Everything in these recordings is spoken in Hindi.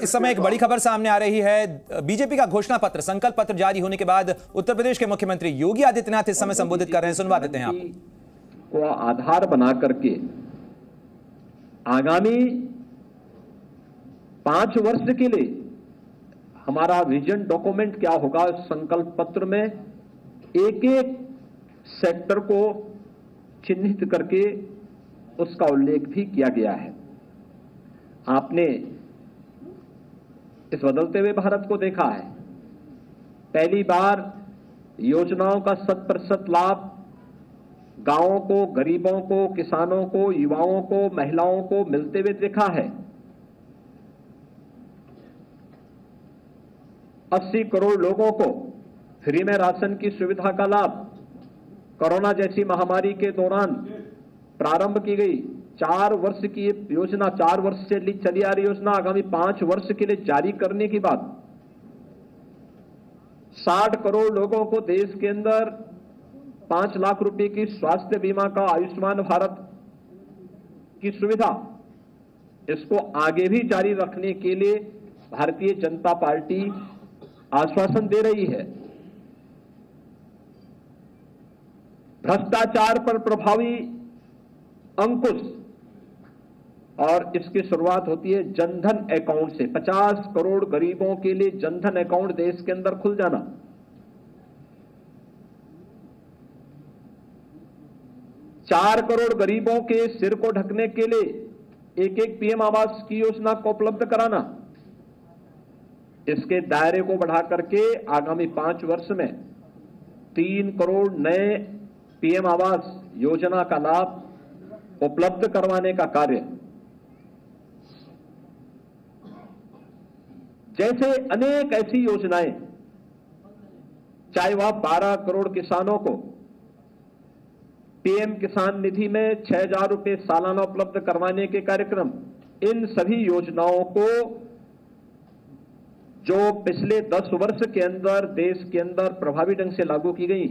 इस समय एक बड़ी खबर सामने आ रही है। बीजेपी का घोषणा पत्र, संकल्प पत्र जारी होने के बाद उत्तर प्रदेश के मुख्यमंत्री योगी आदित्यनाथ इस समय संबोधित कर रहे हैं। सुनवा देते हैं आप को आधार बना करके आगामी 5 वर्ष के लिए हमारा विजन डॉक्यूमेंट क्या होगा, संकल्प पत्र में एक एक सेक्टर को चिन्हित करके उसका उल्लेख भी किया गया है। आपने इस बदलते हुए भारत को देखा है। पहली बार योजनाओं का 100% लाभ गांवों को, गरीबों को, किसानों को, युवाओं को, महिलाओं को मिलते हुए देखा है। 80 करोड़ लोगों को फ्री में राशन की सुविधा का लाभ कोरोना जैसी महामारी के दौरान प्रारंभ की गई 4 वर्ष की योजना, 4 वर्ष से चली आ रही योजना आगामी 5 वर्ष के लिए जारी करने की बात। 60 करोड़ लोगों को देश के अंदर 5 लाख रुपए की स्वास्थ्य बीमा का, आयुष्मान भारत की सुविधा, इसको आगे भी जारी रखने के लिए भारतीय जनता पार्टी आश्वासन दे रही है। भ्रष्टाचार पर प्रभावी अंकुश, और इसकी शुरुआत होती है जनधन अकाउंट से। 50 करोड़ गरीबों के लिए जनधन अकाउंट देश के अंदर खुल जाना। चार करोड़ गरीबों के सिर को ढकने के लिए एक पीएम आवास की योजना को उपलब्ध कराना। इसके दायरे को बढ़ा करके आगामी 5 वर्ष में 3 करोड़ नए पीएम आवास योजना का लाभ उपलब्ध करवाने का कार्य। जैसे अनेक ऐसी योजनाएं, चाहे वह 12 करोड़ किसानों को पीएम किसान निधि में 6,000 रुपए सालाना उपलब्ध करवाने के कार्यक्रम, इन सभी योजनाओं को जो पिछले 10 वर्ष के अंदर देश के अंदर प्रभावी ढंग से लागू की गई,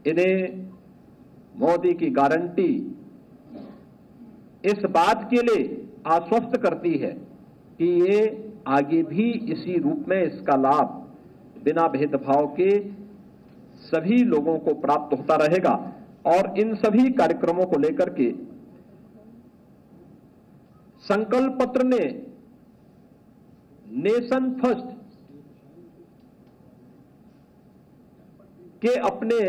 इन्हें मोदी की गारंटी इस बात के लिए आश्वस्त करती है कि ये आगे भी इसी रूप में इसका लाभ बिना भेदभाव के सभी लोगों को प्राप्त होता रहेगा। और इन सभी कार्यक्रमों को लेकर के संकल्प पत्र ने नेशन फर्स्ट के अपने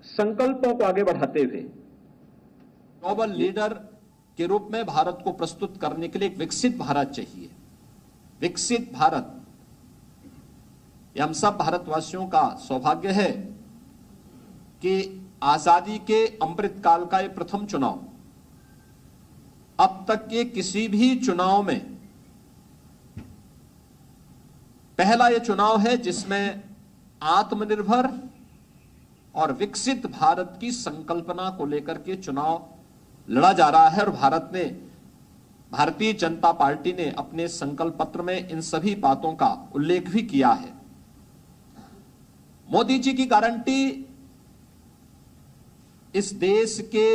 संकल्पों को आगे बढ़ाते हुए ग्लोबल लीडर के रूप में भारत को प्रस्तुत करने के लिए एक विकसित भारत चाहिए। विकसित भारत, ये हम सब भारतवासियों का सौभाग्य है कि आजादी के अमृत काल का ये प्रथम चुनाव, अब तक के किसी भी चुनाव में पहला यह चुनाव है जिसमें आत्मनिर्भर और विकसित भारत की संकल्पना को लेकर के चुनाव लड़ा जा रहा है। और भारतीय जनता पार्टी ने अपने संकल्प पत्र में इन सभी बातों का उल्लेख भी किया है। मोदी जी की गारंटी इस देश के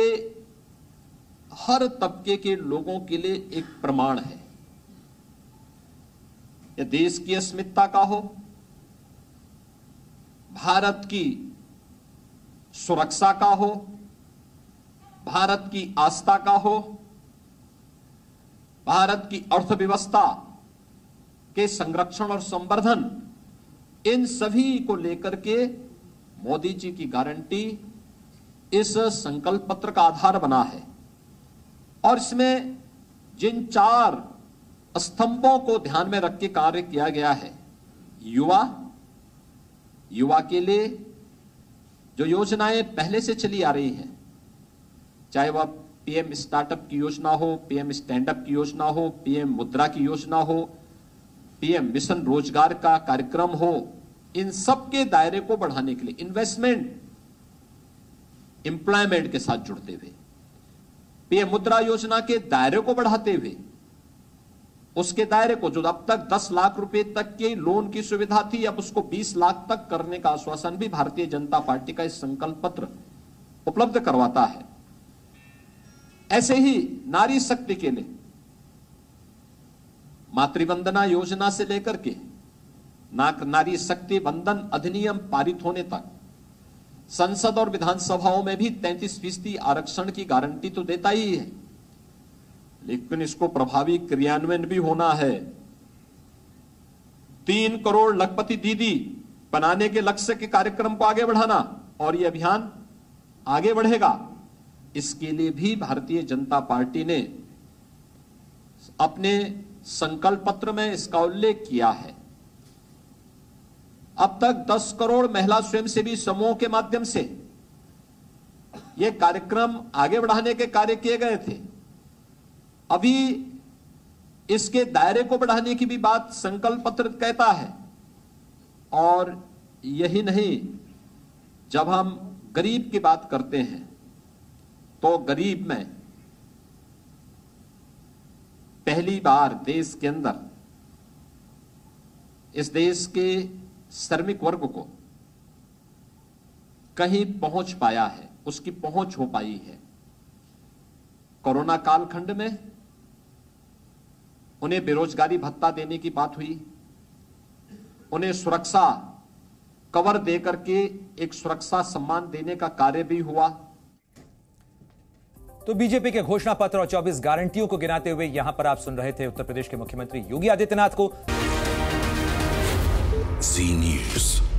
हर तबके के लोगों के लिए एक प्रमाण है। यह देश की अस्मिता का हो, भारत की सुरक्षा का हो, भारत की आस्था का हो, भारत की अर्थव्यवस्था के संरक्षण और संवर्धन, इन सभी को लेकर के मोदी जी की गारंटी इस संकल्प पत्र का आधार बना है। और इसमें जिन 4 स्तंभों को ध्यान में रख के कार्य किया गया है, युवा के लिए जो योजनाएं पहले से चली आ रही हैं, चाहे वह पीएम स्टार्टअप की योजना हो, पीएम स्टैंड अप की योजना हो, पीएम मुद्रा की योजना हो, पीएम मिशन रोजगार का कार्यक्रम हो, इन सब के दायरे को बढ़ाने के लिए इन्वेस्टमेंट, एम्प्लॉयमेंट के साथ जुड़ते हुए, पीएम मुद्रा योजना के दायरे को बढ़ाते हुए, उसके दायरे को जो अब तक 10 लाख रुपए तक के लोन की सुविधा थी, अब उसको 20 लाख तक करने का आश्वासन भी भारतीय जनता पार्टी का इस संकल्प पत्र उपलब्ध करवाता है। ऐसे ही नारी शक्ति के लिए मातृवंदना योजना से लेकर के नारी शक्ति बंधन अधिनियम पारित होने तक संसद और विधानसभाओं में भी 33% आरक्षण की गारंटी तो देता ही है, लेकिन इसको प्रभावी क्रियान्वयन भी होना है। 3 करोड़ लखपति दीदी बनाने के लक्ष्य के कार्यक्रम को आगे बढ़ाना, और यह अभियान आगे बढ़ेगा। इसके लिए भी भारतीय जनता पार्टी ने अपने संकल्प पत्र में इसका उल्लेख किया है। अब तक 10 करोड़ महिला स्वयंसेवी समूहों के माध्यम से यह कार्यक्रम आगे बढ़ाने के कार्य किए गए थे। अभी इसके दायरे को बढ़ाने की भी बात संकल्प पत्र कहता है। और यही नहीं, जब हम गरीब की बात करते हैं तो गरीब में पहली बार देश के अंदर इस देश के श्रमिक वर्ग को कहीं पहुंच पाया है, उसकी पहुंच हो पाई है। कोरोना कालखंड में उन्हें बेरोजगारी भत्ता देने की बात हुई, उन्हें सुरक्षा कवर देकर के एक सुरक्षा सम्मान देने का कार्य भी हुआ। तो बीजेपी के घोषणा पत्र और 24 गारंटियों को गिनाते हुए यहां पर आप सुन रहे थे उत्तर प्रदेश के मुख्यमंत्री योगी आदित्यनाथ को। जी न्यूज़।